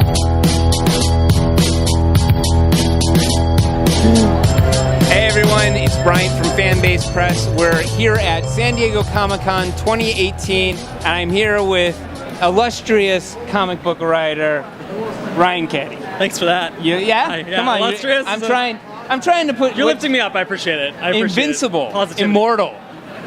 Hey everyone, it's Bryant from Fanbase Press. We're here at San Diego Comic-Con 2018, and I'm here with illustrious comic book writer Ryan Cady. Thanks for that. Yeah? Come on. Illustrious? I'm trying to put... You're lifting me up. I appreciate it. Invincible. Positivity. Immortal.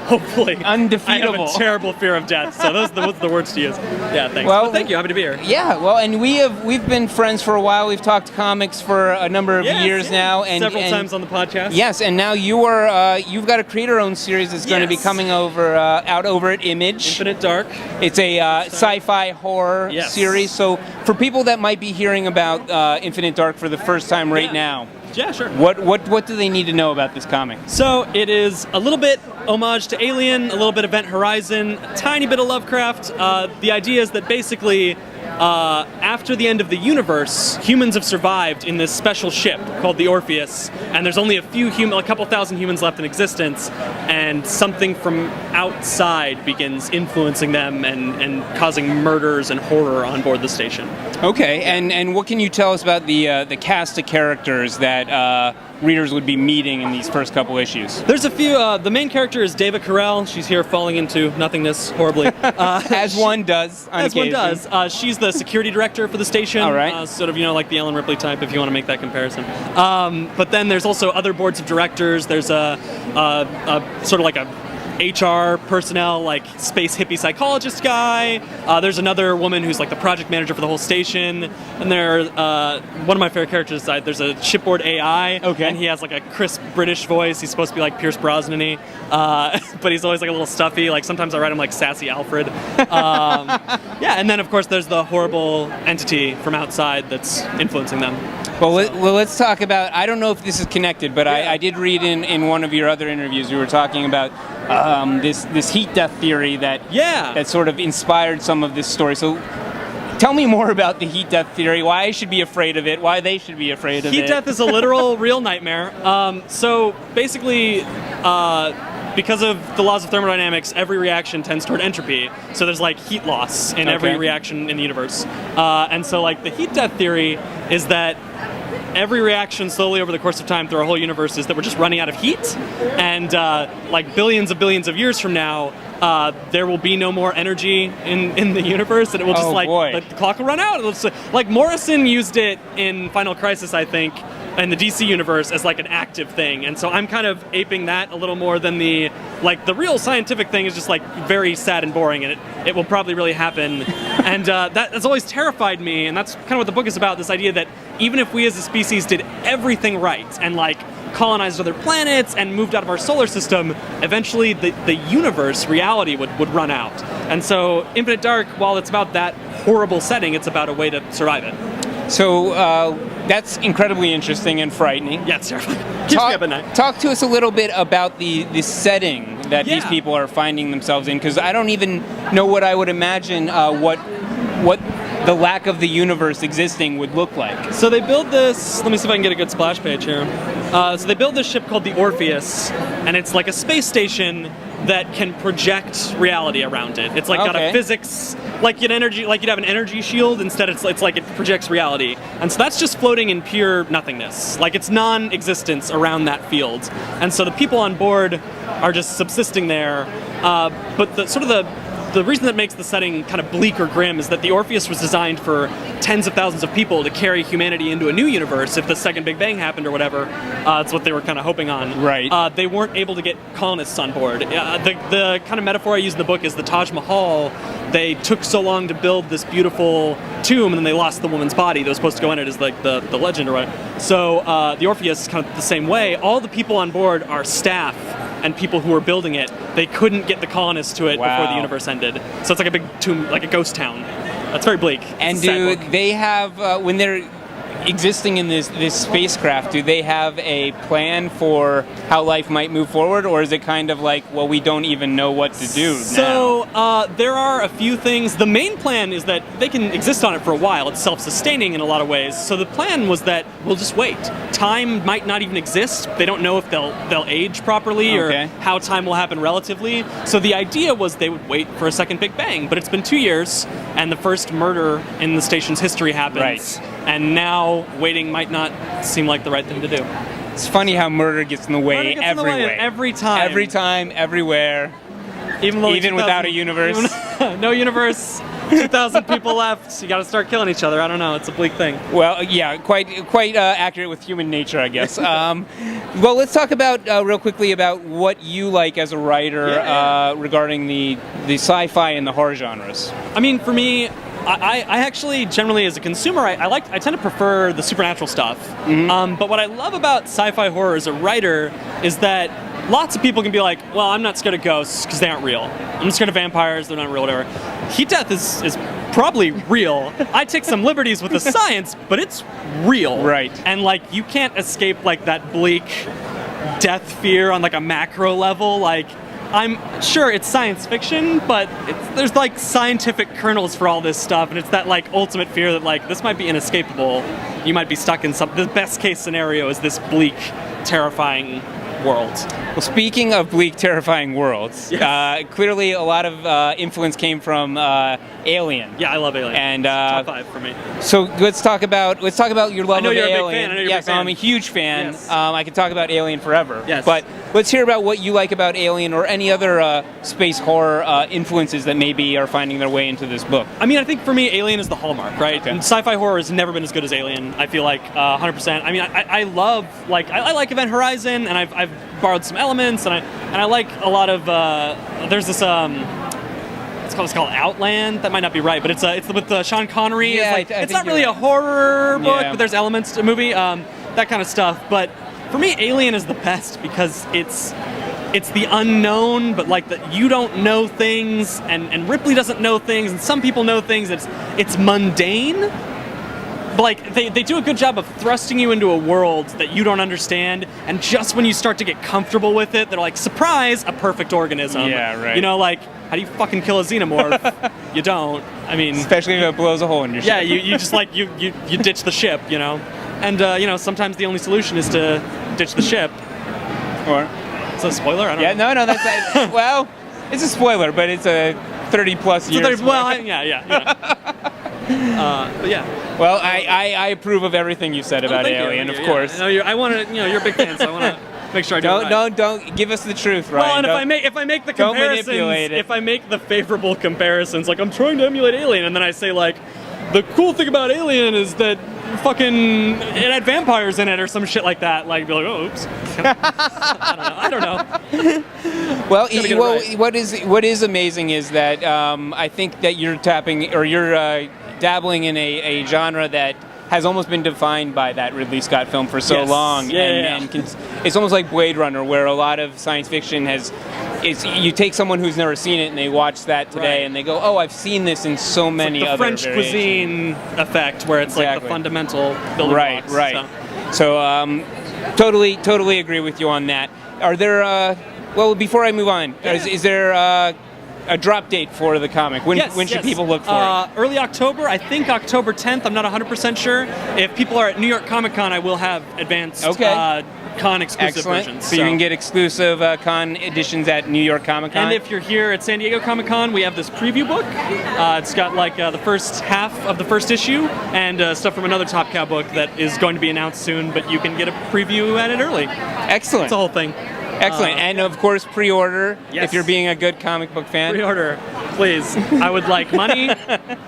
Hopefully. Undefeatable. I have a terrible fear of death, so those are the words to use. Yeah, thanks. Well, thank you. Happy to be here. Yeah, well, and we've been friends for a while. We've talked comics for a number of years now. And several times on the podcast. Yes, and now you've got a creator-owned series that's going to be coming out over at Image. Infinite Dark. It's a sci-fi horror series. So for people that might be hearing about Infinite Dark for the first time now, yeah, sure. What do they need to know about this comic? So it is a little bit homage to Alien, a little bit Event Horizon, a tiny bit of Lovecraft. The idea is that basically after the end of the universe, humans have survived in this special ship called the Orpheus, and there's only a couple thousand humans left in existence, and something from outside begins influencing them and causing murders and horror on board the station. Okay, and what can you tell us about the cast of characters that readers would be meeting in these first couple issues? There's a few. The main character is Deva Carell. She's here falling into nothingness horribly. As one does. As one does. She's the security director for the station. All right. Sort of, like the Ellen Ripley type, if you want to make that comparison. But then there's also other boards of directors. There's a sort of like a HR personnel, like space hippie psychologist guy. There's another woman who's like the project manager for the whole station. And one of my favorite characters, there's a shipboard AI. Okay. And he has like a crisp British voice. He's supposed to be like Pierce Brosnan-y. But he's always like a little stuffy. Like sometimes I write him like Sassy Alfred. And then of course there's the horrible entity from outside that's influencing them. Well, let's talk about, I don't know if this is connected, but I did read in one of your other interviews, you were talking about this heat death theory that sort of inspired some of this story. So tell me more about the heat death theory, why I should be afraid of it, why they should be afraid of it. Heat death is a literal, real nightmare. So basically, because of the laws of thermodynamics, every reaction tends toward entropy. So there's like heat loss in every reaction in the universe. And so like the heat death theory is that every reaction slowly over the course of time through our whole universe is that we're just running out of heat, and like billions of years from now, there will be no more energy in the universe, and it will just the clock will run out. Like Morrison used it in Final Crisis, I think, in the DC universe as like an active thing, and so I'm kind of aping that a little more than the real scientific thing is just like very sad and boring, and it will probably really happen. And that has always terrified me, and that's kind of what the book is about, this idea that even if we as a species did everything right and like colonized other planets and moved out of our solar system, eventually the universe, reality would run out. And so Infinite Dark, while it's about that horrible setting, it's about a way to survive it. So that's incredibly interesting and frightening. Yeah, it's terrifying. Keeps me up at night. Talk to us a little bit about the setting that these people are finding themselves in, because I don't even know what I would imagine what the lack of the universe existing would look like. So they build this, let me see if I can get a good splash page here. So they build this ship called the Orpheus, and it's like a space station that can project reality around it. It's like got a physics, like you'd have an energy shield. Instead, it's like it projects reality, and so that's just floating in pure nothingness. Like it's non-existence around that field, and so the people on board are just subsisting there. But the reason that makes the setting kind of bleak or grim is that the Orpheus was designed for tens of thousands of people to carry humanity into a new universe if the second Big Bang happened or whatever. That's what they were kind of hoping on. Right. They weren't able to get colonists on board. The kind of metaphor I use in the book is the Taj Mahal. They took so long to build this beautiful tomb, and then they lost the woman's body that was supposed to go in it, as like the legend or what. So the Orpheus is kind of the same way. All the people on board are staff and people who were building it. They couldn't get the colonists to it before the universe ended. So it's like a big tomb, like a ghost town. That's very bleak. And do they have, when they're existing in this spacecraft, do they have a plan for how life might move forward, or is it kind of like, well, we don't even know what to do now? So there are a few things. The main plan is that they can exist on it for a while. It's self-sustaining in a lot of ways. So the plan was that we'll just wait. Time might not even exist. They don't know if they'll age properly or how time will happen relatively. So the idea was they would wait for a second Big Bang. But it's been 2 years, and the first murder in the station's history happens. Right. And now waiting might not seem like the right thing to do. It's funny how murder gets in the way everywhere. Every time. Every time, everywhere. Even without a universe. No universe. 2,000 people left. You got to start killing each other. I don't know. It's a bleak thing. Well, yeah, quite accurate with human nature, I guess. Well, let's talk about real quickly about what you like as a writer regarding the sci-fi and the horror genres. I mean, for me, I actually generally, as a consumer, I tend to prefer the supernatural stuff. But what I love about sci-fi horror as a writer is that lots of people can be like, well, I'm not scared of ghosts because they aren't real. I'm scared of vampires, they're not real, whatever. Heat death is probably real. I take some liberties with the science, but it's real. Right. And like, you can't escape like that bleak death fear on like a macro level. Like, I'm sure it's science fiction, but there's like scientific kernels for all this stuff, and it's that like ultimate fear that like this might be inescapable. You might be stuck in the best case scenario is this bleak, terrifying world. Well, speaking of bleak, terrifying worlds, clearly a lot of influence came from Alien. Yeah, I love Alien. And top 5 for me. So let's talk about your love of Alien. I know you're a big fan. Yes, I'm a huge fan. Yes. I could talk about Alien forever. Yes. But let's hear about what you like about Alien or any other space horror influences that maybe are finding their way into this book. I mean, I think for me, Alien is the hallmark, right? Okay. And sci-fi horror has never been as good as Alien. I feel like 100%. I mean, I love I like Event Horizon, and I've borrowed some elements, and I like a lot of there's this it's called Outland. That might not be right, but it's with Sean Connery. Yeah, it's not really a horror book, but there's elements to a movie, that kind of stuff. But for me, Alien is the best because it's the unknown, but like that you don't know things, and Ripley doesn't know things, and some people know things. It's mundane. But like they do a good job of thrusting you into a world that you don't understand, and just when you start to get comfortable with it, they're like, surprise, a perfect organism. Yeah, right. You know, like, how do you fucking kill a xenomorph? You don't. I mean, especially if it blows a hole in your ship. Yeah, you just like you ditch the ship, you know. And you know, sometimes the only solution is to ditch the ship. Or it's a spoiler. I don't know. No, that's well, it's a spoiler, but it's a 30+ years. Well, yeah. But yeah. Well, I approve of everything you said about Alien, of course. No, I want to. You know, you're a big fan, so I want to make sure I do it right. Don't give us the truth, Ryan. Well, and if I make the comparisons, if I make the favorable comparisons, like I'm trying to emulate Alien, and then I say like, the cool thing about Alien is that fucking it had vampires in it or some shit like that. Like, be like, oh, oops. I don't know. Well, what is amazing is that I think that you're dabbling in a genre that has almost been defined by that Ridley Scott film for so long. And it's almost like Blade Runner, where a lot of science fiction you take someone who's never seen it and they watch that today and they go, oh, I've seen this in so many other variations. The French cuisine effect, where it's like the fundamental building blocks. Right. So totally agree with you on that. Are there, well, before I move on, is there a drop date for the comic? When should people look for it? Early October, I think October 10th. I'm not 100% sure. If people are at New York Comic Con, I will have advanced con exclusive versions. So you can get exclusive con editions at New York Comic Con. And if you're here at San Diego Comic Con, we have this preview book. It's got like the first half of the first issue and stuff from another Top Cow book that is going to be announced soon, but you can get a preview at it early. Excellent. It's the whole thing. Excellent. And of course, pre-order if you're being a good comic book fan. Pre-order, please. I would like money.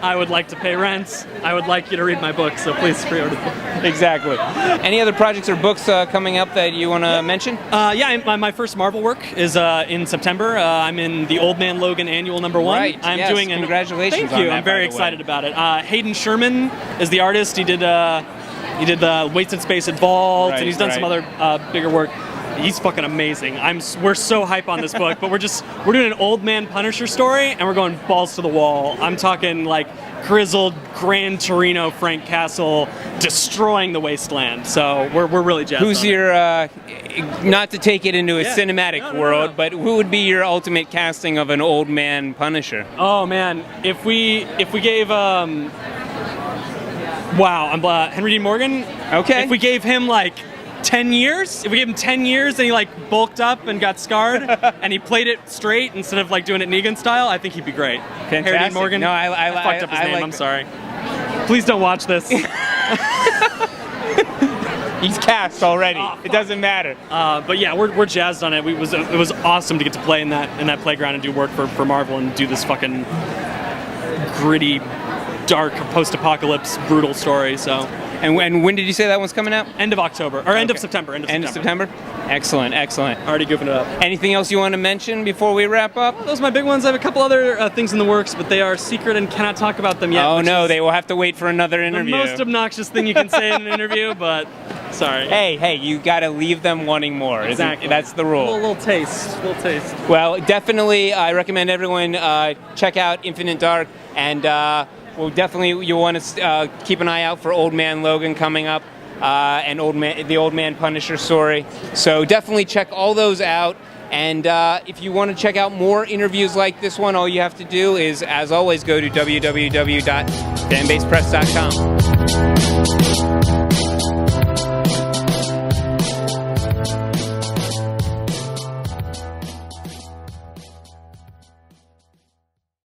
I would like to pay rent. I would like you to read my book, so please pre-order the book. Exactly. Any other projects or books coming up that you want to mention? My first Marvel work is in September. I'm in the Old Man Logan Annual #1. Right. I'm doing congratulations. Thank you. On that, I'm very excited about it. Hayden Sherman is the artist. He did the Wasted Space at Vault, and he's done some other bigger work. He's fucking amazing. We're so hype on this book, but we're doing an old man Punisher story, and we're going balls to the wall. I'm talking like grizzled Gran Torino Frank Castle destroying the wasteland. So we're really jazzed. Who's on your, not to take it into a Yeah. cinematic No, no, world, no. but who would be your ultimate casting of an old man Punisher? Oh man, if we gave Henry Dean Morgan. Okay. If we gave him like 10 years, if we gave him 10 years and he like bulked up and got scarred and he played it straight instead of like doing it Negan style, I think he'd be great. Fantastic. Harry Dean Morgan. No, I fucked up his name. like I'm that. sorry. Please don't watch this. He's cast already. Oh, It doesn't matter. But yeah, we're jazzed on it. It was awesome to get to play in that playground and do work for Marvel and do this fucking gritty, dark, post-apocalypse, brutal story. So And when did you say that one's coming out? end of October or end of Okay. September. End of September? Excellent, excellent. Already goofing it up. Anything else you want to mention before we wrap up? Those are my big ones. I have a couple other things in the works, but they are secret and cannot talk about them yet. Oh which no, is they will have to wait for another the interview. most obnoxious thing you can say in an interview, but sorry. Hey, you gotta leave them wanting more. Exactly. That's the A rule. little taste. Well, definitely, I recommend everyone check out Infinite Dark, and well, definitely you'll want to keep an eye out for Old Man Logan coming up, and the Old Man Punisher story. So definitely check all those out. And if you want to check out more interviews like this one, all you have to do is, as always, go to www.fanbasepress.com.